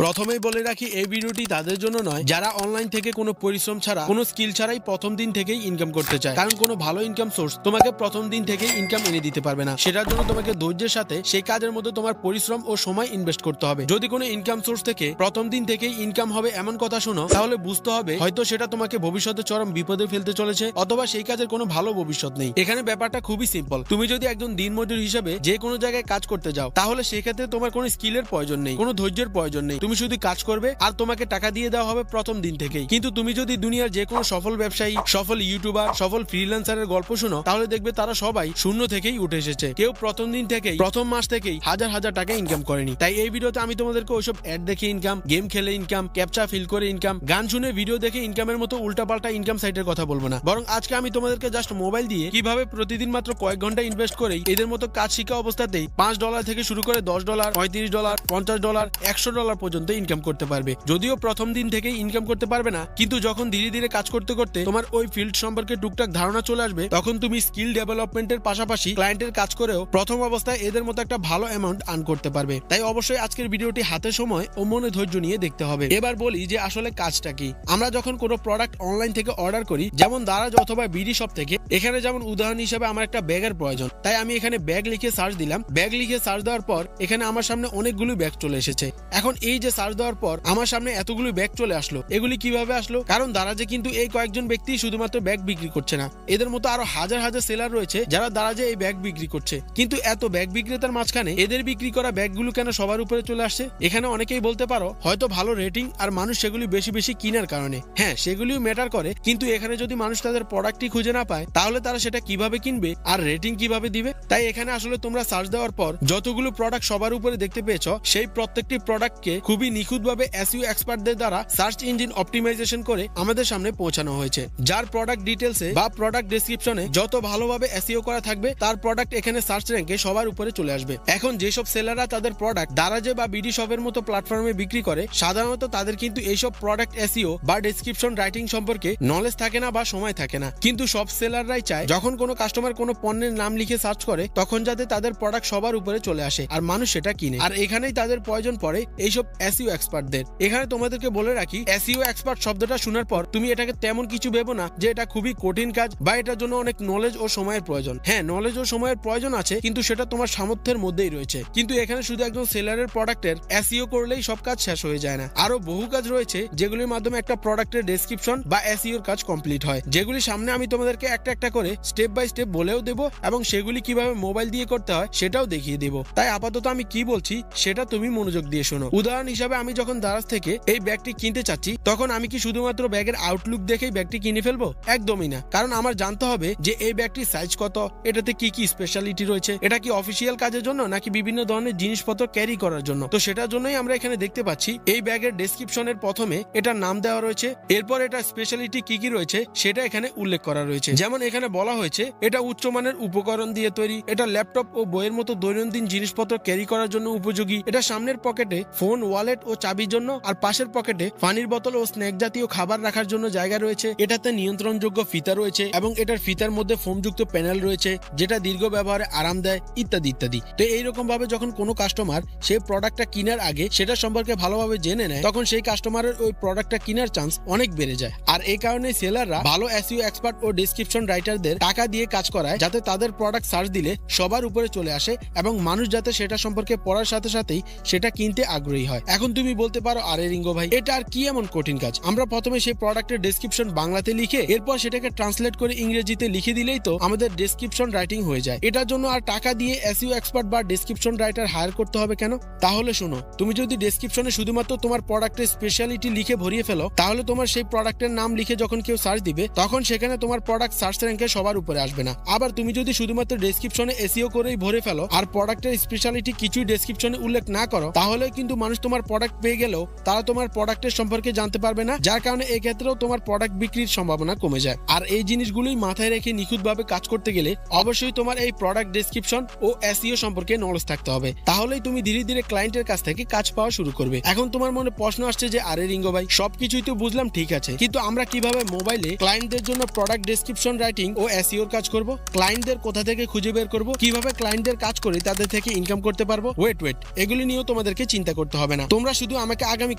প্রথমেই বলে রাখি, এই ভিডিওটি তাদের জন্য নয় যারা অনলাইন থেকে কোনো পরিশ্রম ছাড়া, কোনো স্কিল ছাড়াই প্রথম দিন থেকেই ইনকাম করতে চায়। কারণ কোনো ভালো ইনকাম সোর্স তোমাকে প্রথম দিন থেকেই ইনকাম এনে দিতে পারবে না। সেটার জন্য তোমাকে ধৈর্যের সাথে সেই কাজের মধ্যে তোমার পরিশ্রম ও সময় ইনভেস্ট করতে হবে। যদি কোনো ইনকাম সোর্স থেকে প্রথম দিন থেকেই ইনকাম হবে এমন কথা শোনো, তাহলে বুঝতে হবে হয়তো সেটা তোমাকে ভবিষ্যতে চরম বিপদে ফেলতে চলেছে, অথবা সেই কাজের কোনো ভালো ভবিষ্যৎ নেই। এখানে ব্যাপারটা খুবই সিম্পল। তুমি যদি একজন দিনমজুর হিসেবে যে কোনো জায়গায় কাজ করতে যাও, তাহলে সেক্ষেত্রে তোমার কোনো স্কিলের প্রয়োজন নেই, কোনো ধৈর্যের প্রয়োজন নেই। তুমি শুধু কাজ করবে আর তোমাকে টাকা দিয়ে দেওয়া হবে প্রথম দিন থেকেই। কিন্তু তুমি যদি দুনিয়ার যে কোনো সফল ব্যবসায়ী, সফল ইউটিউবার, সফল ফ্রিল্যান্সারের গল্প শুনো, তাহলে দেখবে তারা সবাই শূন্য থেকেই উঠে এসেছে। কেউ প্রথম দিন থেকেই, প্রথম মাস থেকেই হাজার হাজার টাকা ইনকাম করেনি। তাই এই ভিডিওতে আমি তোমাদেরকে ওইসব অ্যাড দেখে ইনকাম, গেম খেলে ইনকাম, ক্যাপচা ফিল করে ইনকাম, গান শুনে ভিডিও দেখে ইনকামের মতো উল্টাপাল্টা ইনকাম সাইটের কথা বলবো না। বরং আজকে আমি তোমাদেরকে জাস্ট মোবাইল দিয়ে কিভাবে প্রতিদিন মাত্র কয়েক ঘন্টা ইনভেস্ট করেই এদের মতো কাজ শিখা অবস্থাতেই $5 থেকে শুরু করে $10, $35, $50, $100 পর্যন্ত ইনকাম করতে পারবে। যদিও প্রথম দিন থেকেই ইনকাম করতে পারবে না, কিন্তু যখন ধীরে ধীরে কাজ করতে করতে তোমার ওই ফিল্ড সম্পর্কে টুকটাক ধারণা চলে আসবে, তখন তুমি স্কিল ডেভেলপমেন্টের পাশাপাশি ক্লায়েন্টের কাজ করেও প্রথম অবস্থায় এদের মতো একটা ভালো অ্যামাউন্ট আর্ন করতে পারবে। তাই অবশ্যই আজকের ভিডিওটি হাতে সময় ও মনে ধৈর্য নিয়ে দেখতে হবে। এবার বলি যে আসলে কাজটা কি। আমরা যখন কোনো প্রোডাক্ট অনলাইন থেকে অর্ডার করি, যেমন দারাজ অথবা বিডি শপ থেকে, এখানে যেমন উদাহরণ হিসেবে আমার একটা ব্যাগের প্রয়োজন, তাই আমি এখানে ব্যাগ লিখে সার্চ দিলাম। ব্যাগ লিখে সার্চ দেওয়ার পর এখানে আমার সামনে অনেকগুলো ব্যাগ চলে এসেছে। এখন এই যে সার্চ দেওয়ার পর আমার সামনে এতগুলো ব্যাগ চলে আসলো, এগুলি কিভাবে আসলো? কারণ দারাজে কিন্তু এই কয়েকজন ব্যক্তি শুধুমাত্র ব্যাগ বিক্রি করছে না, এদের মতো আরো হাজার হাজার সেলার রয়েছে যারা দারাজে এই ব্যাগ বিক্রি করছে। কিন্তু এত ব্যাগ বিক্রেতার মাঝখানে এদের বিক্রি করা ব্যাগগুলো কেন সবার উপরে চলে আসছে? এখানে অনেকেই বলতে পারো হয়তো ভালো রেটিং আর মানুষ সেগুলি বেশি বেশি কেনার কারণে। হ্যাঁ, সেগুলিও ম্যাটার করে, কিন্তু এখানে যদি মানুষ তাদের প্রোডাক্টই খুঁজে না পায়, তাহলে তারা সেটা কিভাবে কিনবে আর রেটিং কিভাবে দিবে? তাই এখানে আসলে তোমরা সার্চ দেওয়ার পর যতগুলো প্রোডাক্ট সবার উপরে দেখতে পেয়েছ, সেই প্রত্যেকটি প্রোডাক্টকে খুবই নিখুঁতভাবে এসইও এক্সপার্টদের দ্বারা সার্চ ইঞ্জিন অপটিমাইজেশন করে আমাদের সামনে পৌঁছানো হয়েছে। যার প্রোডাক্ট ডিটেলসে বা প্রোডাক্ট ডেসক্রিপশনে যত ভালোভাবে এসইও করা থাকবে, তার প্রোডাক্ট এখানে সার্চ র্যাঙ্কে সবার উপরে চলে আসবে। এখন যেসব সেলাররা তাদের প্রোডাক্ট দারাজে বা বিডি শপের মতো প্ল্যাটফর্মে বিক্রি করে, সাধারণত তাদের কিন্তু এইসব প্রোডাক্ট এসইও বা ডেসক্রিপশন রাইটিং সম্পর্কে নলেজ থাকে না বা সময় থাকে না। কিন্তু সব সেলাররাই চায় যখন কোনো কাস্টমার কোনো পণ্যের নাম লিখে সার্চ করে, তখন যাতে তাদের প্রোডাক্ট সবার উপরে চলে আসে আর মানুষ সেটা কিনে। আর এখানেই তাদের প্রয়োজন পড়ে এইসব এসইও এক্সপার্টদের। এখানে তোমাদেরকে বলে রাখি, এসইও এক্সপার্ট শব্দটা শোনার পর তুমি এটাকে তেমন কিছু ভেবো না যে এটা খুবই কঠিন কাজ বা এটার জন্য অনেক নলেজ ও সময়ের প্রয়োজন। হ্যাঁ, নলেজ ও সময়ের প্রয়োজন আছে, কিন্তু সেটা তোমার সামর্থ্যের মধ্যেই রয়েছে। কিন্তু এখানে শুধু একজন সেলারের প্রোডাক্টের এসইও করলেই সব কাজ শেষ হয়ে যায় না। আরো বহু কাজ রয়েছে যেগুলির মাধ্যমে একটা প্রোডাক্টের ডেসক্রিপশন বা এসইওর কাজ কমপ্লিট হয়, যেগুলি সামনে আমি তোমাদেরকে একটা একটা করে স্টেপ বাই স্টেপ বলেও দেবো এবং সেগুলি কিভাবে মোবাইল দিয়ে করতে হয় সেটাও দেখিয়ে দেবো। তাই আপাতত আমি কি বলছি সেটা তুমি মনোযোগ দিয়ে শোনো। উদাহরণ হিসাবে আমি যখন দারাজ থেকে এই ব্যাগটি কিনতে চাচ্ছি, তখন আমি কি শুধুমাত্র ব্যাগের আউটলুক দেখেই ব্যাগটি কিনে ফেলবো? একদমই না। কারণ আমার জানতে হবে যে এই ব্যাগটির সাইজ কত, এটাতে কি কি স্পেশালিটি রয়েছে, এটা কি অফিসিয়াল কাজের জন্য নাকি বিভিন্ন ধরনের জিনিসপত্র ক্যারি করার জন্য। তো সেটার জন্যই আমরা এখানে দেখতে পাচ্ছি এই ব্যাগের ডেসক্রিপশনের প্রথমে এটার নাম দেওয়া রয়েছে, এরপর এটা স্পেশালিটি কি কি রয়েছে সেটা এখানে উল্লেখ করা রয়েছে। যেমন এখানে বলা হয়েছে এটা উচ্চমানের উপকরণ দিয়ে তৈরি, এটা ল্যাপটপ ও বইয়ের মতো দৈনন্দিন জিনিসপত্র ক্যারি করার জন্য উপযোগী, এটা সামনের পকেটে ফোন, ওয়ালেট ও চাবির জন্য, আর পাশের পকেটে পানির বোতল ও স্ন্যাক জাতীয় খাবার রাখার জন্য জায়গা রয়েছে, এটাতে নিয়ন্ত্রণযোগ্য ফিতা রয়েছে এবং এটার ফিতার মধ্যে ফোমযুক্ত প্যানেল রয়েছে যেটা দীর্ঘ ব্যবহারে আরাম দেয়, ইত্যাদি ইত্যাদি। তো এইরকম ভাবে যখন কোনো কাস্টমার সেই প্রোডাক্টটা কেনার আগে সেটা সম্পর্কে ভালোভাবে জেনে নেয়, তখন সেই কাস্টমারের ওই প্রোডাক্টটা কেনার চান্স অনেক বেড়ে যায়। আর এই কারণে সেলাররা ভালো এসইও এক্সপার্ট ও ডেসক্রিপশন রাইটারদের টাকা দিয়ে কাজ করায়, যাতে তাদের প্রোডাক্ট সার্চ দিলে সবার উপরে চলে আসে এবং মানুষ যাতে সেটা সম্পর্কে পড়ার সাথে সাথেই সেটা কিনতে আগ্রহী হয়। এখন তুমি বলতে পারো, আরে রিঙ্গো ভাই, এটা আর কি এমন কঠিন কাজ? আমরা প্রথমে সেই প্রোডাক্টের ডেসক্রিপশন বাংলাতে লিখে এরপর সেটাকে ট্রান্সলেট করে ইংরেজিতে লিখে দিলেই তো আমাদের ডেসক্রিপশন রাইটিং হয়ে যায়। এটার জন্য আর টাকা দিয়ে এসইও এক্সপার্ট বা ডেসক্রিপশন রাইটার হায়ার করতে হবে কেন? তাহলে শোনো, তুমি যদি ডেসক্রিপশনে শুধুমাত্র তোমার প্রোডাক্টের স্পেশালিটি লিখে ভরিয়ে ফেলো, তাহলে তোমার সেই প্রোডাক্টের নাম লিখে যখন কেউ সার্চ দিবে, তখন সেখানে তোমার প্রোডাক্ট সার্চ র্যাঙ্কে সবার উপরে আসবে না। আবার তুমি যদি শুধুমাত্র ডেসক্রিপশনে এসইও করেই ভরে ফেলো আর প্রোডাক্টের স্পেশালিটি কিছুই ডেসক্রিপশনে উল্লেখ না করো, তাহলে কিন্তু মানুষ তোমার প্রোডাক্ট পেয়ে গেলেও তারা তোমার প্রোডাক্টের সম্পর্কে জানতে পারবে না, যার কারণে এই ক্ষেত্রেও তোমার প্রোডাক্ট বিক্রির সম্ভাবনা কমে যায়। আর এই জিনিসগুলোই মাথায় রেখে নিখুঁতভাবে কাজ করতে গেলে অবশ্যই তোমার এই প্রোডাক্ট ডেসক্রিপশন ও এসইও সম্পর্কে নলেজ থাকতে হবে। তাহলেই তুমি ধীরে ধীরে ক্লায়েন্টের কাছ থেকে কাজ পাওয়া শুরু করবে। এখন তোমার মনে প্রশ্ন আসছে যে, আরে রিঙ্গো ভাই, সবকিছুই তো বুঝলাম, ঠিক আছে, কিন্তু আমরা কিভাবে মোবাইলে ক্লায়েন্টদের জন্য প্রোডাক্ট ডেসক্রিপশন রাইটিং ও এসইওর কাজ করব? ক্লায়েন্টদের কোথা থেকে খুঁজে বের করব? কিভাবে ক্লায়েন্টদের কাজ করে তাদের থেকে ইনকাম করতে পারবো? ওয়েট, এগুলি নিয়েও তোমাদেরকে চিন্তা করতে হবে না। না। তোমরা শুধু আমাকে আগামী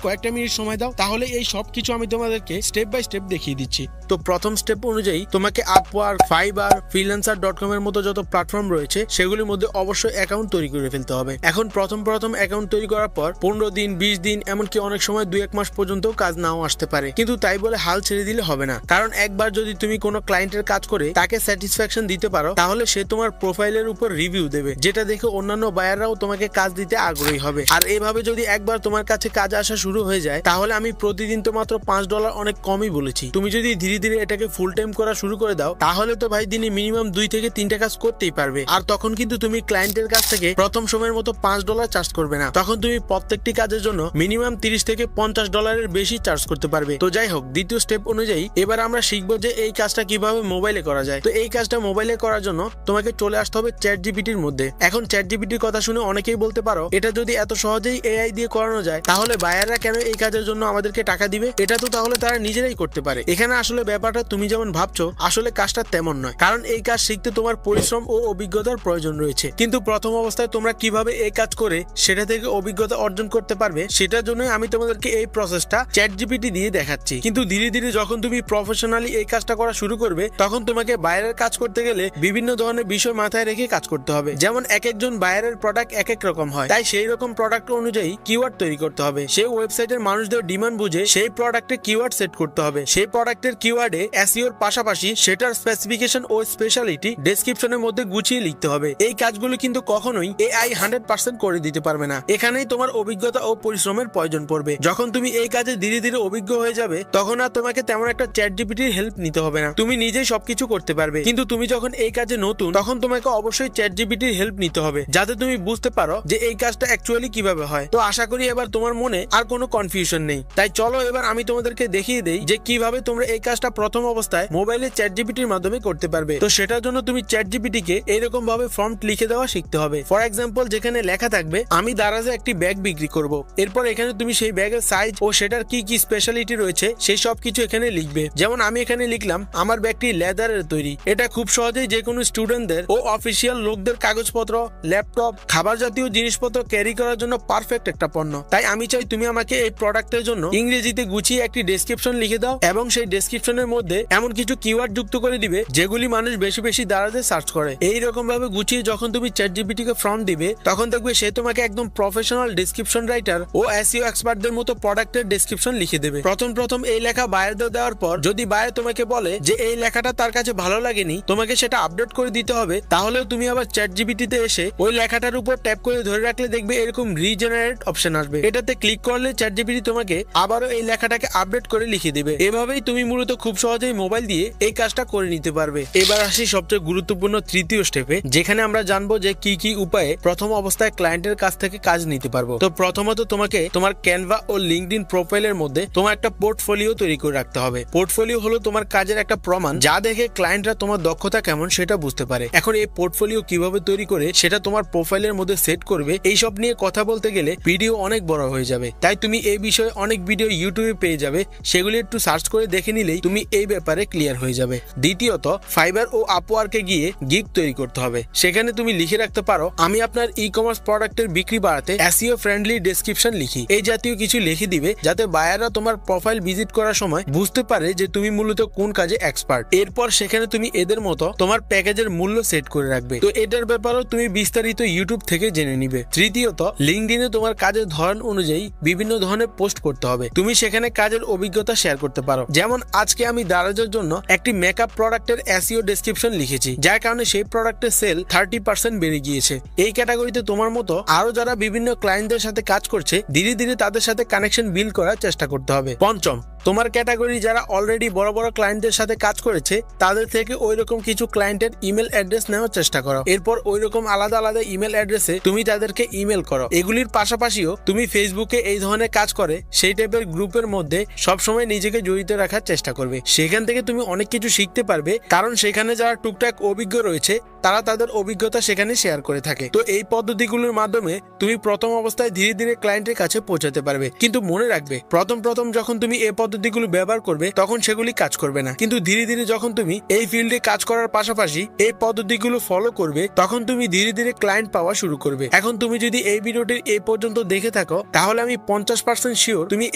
কয়েকটা মিনিট সময় দাও, তাহলে এই সব কিছু আমি তোমাদেরকে স্টেপ বাই স্টেপ দেখিয়ে দিচ্ছি। তো প্রথম স্টেপ অনুযায়ী তোমাকে আপওয়ার্ক, ফাইবার, ফ্রিল্যান্সার.com এর মতো যত প্ল্যাটফর্ম রয়েছে সেগুলির মধ্যে অবশ্যই অ্যাকাউন্ট তৈরি করে ফেলতে হবে। এখন প্রথম অ্যাকাউন্ট তৈরি করার পর 15 দিন, 20 দিন, এমনকি অনেক সময় 2-1 মাস পর্যন্ত কাজ নাও আসতে পারে, কিন্তু তাই বলে হাল ছেড়ে দিলে হবে না। কারণ একবার যদি তুমি কোনো ক্লায়েন্টের কাজ করে তাকে স্যাটিসফ্যাকশন দিতে পারো, তাহলে সে তোমার প্রোফাইলের উপর রিভিউ দেবে, যেটা দেখে অন্যান্য বায়াররাও তোমাকে কাজ দিতে আগ্রহী হবে। আর এভাবে যদি একবার তোমার কাছে কাজ আসা শুরু হয়ে যায়, তাহলে আমি প্রতিদিন তো মাত্র $5 অনেক কমই বলেছি। তুমি যদি ধীরে ধীরে এটাকে ফুল টাইম করা শুরু করে দাও, তাহলে তো ভাই দিনে মিনিমাম 2 থেকে 3টা কাজ করতেই পারবে। আর তখন কিন্তু তুমি ক্লায়েন্টের কাছ থেকে প্রথম সময়ের মতো $5 চার্জ করবে না, তখন তুমি প্রত্যেকটি কাজের জন্য মিনিমাম $30 থেকে $50 বেশি চার্জ করতে পারবে। তো যাই হোক, দ্বিতীয় স্টেপ অনুযায়ী এবার আমরা শিখবো যে এই কাজটা কিভাবে মোবাইলে করা যায়। তো এই কাজটা মোবাইলে করার জন্য তোমাকে চলে আসতে হবে চ্যাটজিপিটির মধ্যে। এখন চ্যাটজিপিটির কথা শুনে অনেকেই বলতে পারো, এটা যদি এত সহজেই এআই দিয়ে করানো যায়, তাহলে বায়াররা কেন এই কাজের জন্য আমাদেরকে টাকা দিবে? এটা তো তাহলে তারা নিজেরাই করতে পারে। এখানে আসলে ব্যাপারটা তুমি যেমন ভাবছো, আসলে কাজটা তেমন নয়। কারণ এই কাজ শিখতে তোমার পরিশ্রম ও অভিজ্ঞতার প্রয়োজন রয়েছে। কিন্তু প্রথম অবস্থায় তোমরা কিভাবে এই কাজ করে সেটা থেকে অভিজ্ঞতা অর্জন করতে পারবে, সেটার জন্যই আমি তোমাদেরকে এই প্রসেসটা চ্যাটজিপিটি দিয়ে দেখাচ্ছি। কিন্তু ধীরে ধীরে যখন তুমি প্রফেশনালি এই কাজটা করা শুরু করবে, তখন তোমাকে বাইরের কাজ করতে গেলে বিভিন্ন ধরনের বিষয় মাথায় রেখে কাজ করতে হবে। যেমন এক একজন বায়ারের প্রোডাক্ট এক এক রকম হয়, তাই সেই রকম প্রোডাক্ট অনুযায়ী কিওয়ার্ড তৈরি করতে হবে। সেই ওয়েবসাইটের মানুষদের ডিমান্ড বুঝে সেই প্রোডাক্টের কিওয়ার্ড সেট করতে হবে। সেই প্রোডাক্টের কিওয়ার্ডে এসইওর পাশাপাশি সেটার স্পেসিফিকেশন ও স্পেশালিটি ডেসক্রিপশনের মধ্যে গুছিয়ে লিখতে হবে। এই কাজগুলো কিন্তু কখনোই এআই 100% করে দিতে পারবে না। এখানেই তোমার অভিজ্ঞতা ও পরিশ্রমের প্রয়োজন পড়বে। যখন তুমি এই কাজে ধীরে ধীরে অভিজ্ঞ হয়ে যাবে, তখন আর তোমাকে তেমন একটা চ্যাটজিপিটির হেল্প নিতে হবে না, তুমি নিজেই সবকিছু করতে পারবে। কিন্তু তুমি যখন এই কাজে নতুন, তখন তোমাকে অবশ্যই চ্যাটজিপিটির হেল্প নিতে হবে, যাতে তুমি বুঝতে পারো যে এই কাজটা অ্যাকচুয়ালি কিভাবে হয়। তো আশা করি এবার তোমার মনে আর কোনো কনফিউশন নেই। তাই চলো এবার আমি তোমাদেরকে দেখিয়ে দেই যে কিভাবে তোমরা এই কাজটা প্রথম অবস্থায় মোবাইলে চ্যাটজিপিটির মাধ্যমে করতে পারবে। তো সেটার জন্য তুমি চ্যাটজিপিটিকে এইরকম ভাবে ফর্মট লিখে দেওয়া শিখতে হবে। ফর এক্সাম্পল, যেখানে লেখা থাকবে আমি দারাজে একটি ব্যাগ বিক্রি করব, এরপর এখানে তুমি সেই ব্যাগের সাইজ ও সেটার কি কি স্পেশালিটি রয়েছে সেই সব কিছু এখানে লিখবে। যেমন আমি এখানে লিখলাম আমার ব্যাগটি লেদারের তৈরি। এটা খুব সহজেই যে কোনো স্টুডেন্টদের ও অফিসিয়াল লোকদের কাগজপত্র, ল্যাপটপ, খাবার জাতীয় জিনিসপত্র ক্যারি করার জন্য পারফেক্ট একটা পণ্য। তাই আমি চাই তুমি আমাকে এই প্রোডাক্টের জন্য ইংরেজিতে গুছিয়ে একটি ডেসক্রিপশন লিখে দাও, এবং সেই ডেসক্রিপশনের মধ্যে এমন কিছু কিওয়ার্ড যুক্ত করে দিবে যেগুলি মানুষ বেশি বেশি দারাজে সার্চ করে। এই রকম ভাবে গুছিয়ে যখন তুমি চ্যাটজিপিটিকে ফর্ম দিবে, তখন দেখবে সে তোমাকে একদম প্রফেশনাল ডেসক্রিপশন রাইটার ও এসইও এক্সপার্টদের মতো প্রোডাক্টের ডেসক্রিপশন লিখে দেবে। প্রথম এই লেখা বায়ারদের দেওয়ার পর যদি বায়ার তোমাকে বলে যে এই লেখাটা তার কাছে ভালো লাগেনি, তোমাকে সেটা আপডেট করে দিতে হবে, তাহলে তুমি আবার চ্যাটজিপিটিতে এসে ওই লেখাটার উপর ট্যাপ করে ধরে রাখলে দেখবে এরকম রিজেনারেট অপশন আসবে। এটাতে ক্লিক করলে চ্যাটজিপিটি তোমাকে আবারও এই লেখাটাকে আপডেট করে লিখে দেবে। এভাবেই তুমি মূলত খুব সহজেই মোবাইল দিয়ে এই কাজটা করে নিতে পারবে। এবার আসি সবচেয়ে গুরুত্বপূর্ণ তৃতীয় স্টেপে, যেখানে আমরা জানবো যে কি কি উপায়ে প্রথম অবস্থায় ক্লায়েন্টের কাছ থেকে কাজ নিতে পারবো। তো প্রথমত তোমাকে তোমার ক্যানভা ও লিঙ্কডইন প্রোফাইলের মধ্যে তোমার একটা পোর্টফোলিও তৈরি করে রাখতে হবে। পোর্টফোলিও হলো তোমার কাজের একটা প্রমাণ, যা দেখে ক্লায়েন্টরা তোমার দক্ষতা কেমন সেটা বুঝতে পারে। এখন এই পোর্টফোলিও কিভাবে তৈরি করে সেটা তোমার প্রোফাইলের মধ্যে সেট করবে, এইসব নিয়ে কথা বলতে গেলে ভিডিও অনেক বড় হয়ে যাবে। তাই তুমি এই বিষয়ে অনেক ভিডিও ইউটিউবে পেয়ে যাবে, সেগুলি একটু সার্চ করে দেখে নিলেই তুমি এই ব্যাপারে ক্লিয়ার হয়ে যাবে। দ্বিতীয়ত, ফাইবার ও আপওয়ার্কে গিয়ে গিগ তৈরি করতে হবে। সেখানে তুমি লিখে রাখতে পারো আমি আপনার ই কমার্স প্রোডাক্টের বিক্রি বাড়াতে এসইও ফ্রেন্ডলি ডেসক্রিপশন লিখি। এই জাতীয় কিছু লিখে দিবে যাতে বায়াররা তোমার প্রোফাইল ভিজিট করার সময় বুঝতে পারে যে তুমি মূলত কোন কাজে এক্সপার্ট। এরপর সেখানে তুমি এদের মতো তোমার প্যাকেজের মূল্য সেট করে রাখবে। তো এটার ব্যাপারেও তুমি বিস্তারিত ইউটিউব থেকে জেনে নিবে। তৃতীয়ত, লিঙ্কডইনে তোমার কাজের ধরন অনুযায়ী বিভিন্ন ধরনের পোস্ট করতে হবে। তুমি সেখানে কাজের অভিজ্ঞতা শেয়ার করতে পারো। যেমন আজকে আমি দারাজের জন্য একটি মেকআপ প্রোডাক্টের এসইও ডেসক্রিপশন লিখেছি, যার কারণে সেই প্রোডাক্টের সেল 30% বেড়ে গিয়েছে। এই ক্যাটাগরিতে তোমার মতো আরো যারা বিভিন্ন ক্লায়েন্টদের সাথে কাজ করছে, ধীরে ধীরে তাদের সাথে কানেকশন বিল্ড করার চেষ্টা করতে হবে। পঞ্চম, তোমার ক্যাটাগরি যারা অলরেডি বড় বড় ক্লায়েন্টদের সাথে কাজ করেছে, তাদের থেকে ওইরকম কিছু ক্লায়েন্টের ইমেল অ্যাড্রেস নেওয়ার চেষ্টা করো। এরপর ওইরকম আলাদা আলাদা ইমেল অ্যাড্রেসে তুমি তাদেরকে ইমেল করো। এগুলির পাশাপাশিও তুমি ফেসবুকে এই ধরনের কাজ করে সেই টাইপের গ্রুপের মধ্যে সবসময় নিজেকে জড়িত রাখার চেষ্টা করবে। সেখান থেকে তুমি অনেক কিছু শিখতে পারবে, কারণ সেখানে যারা টুকটাক অভিজ্ঞ রয়েছে তারা তাদের অভিজ্ঞতা সেখানে শেয়ার করে থাকে। তো এই পদ্ধতিগুলোর মাধ্যমে তুমি প্রথম অবস্থায় ধীরে ধীরে ক্লায়েন্টের কাছে পৌঁছাতে পারবে। কিন্তু মনে রাখবে, প্রথম যখন তুমি এই পদ্ধতিগুলো ব্যবহার করবে তখন সেগুলি কাজ করবে না। কিন্তু ধীরে ধীরে যখন তুমি এই ফিল্ডে কাজ করার পাশাপাশি এই পদ্ধতিগুলো ফলো করবে, তখন তুমি ধীরে ধীরে ক্লায়েন্ট পাওয়া শুরু করবে। এখন তুমি যদি এই ভিডিওটির এই পর্যন্ত দেখে থাকো তাহলে আমি 50% শিওর তুমি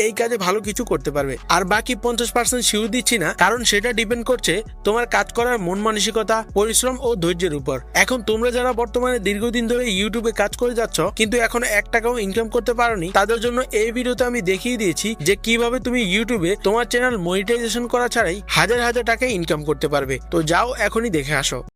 এই কাজে ভালো কিছু করতে পারবে। আর বাকি 50% শিওর দিচ্ছি না, কারণ সেটা ডিপেন্ড করছে তোমার কাজ করার মন মানসিকতা, পরিশ্রম ও ধৈর্যের উপর। এখন তোমরা যারা বর্তমানে দীর্ঘদিন ধরে ইউটিউবে কাজ করে যাচ্ছ কিন্তু এখনো 1 টাকাও ইনকাম করতে পারোনি, তাদের জন্য এই ভিডিওতে আমি দেখিয়ে দিয়েছি যে কিভাবে তুমি ইউটিউবে তোমার চ্যানেল মনিটাইজেশন করা ছাড়াই হাজার হাজার টাকা ইনকাম করতে পারবে। তো যাও এখনই দেখে আসো।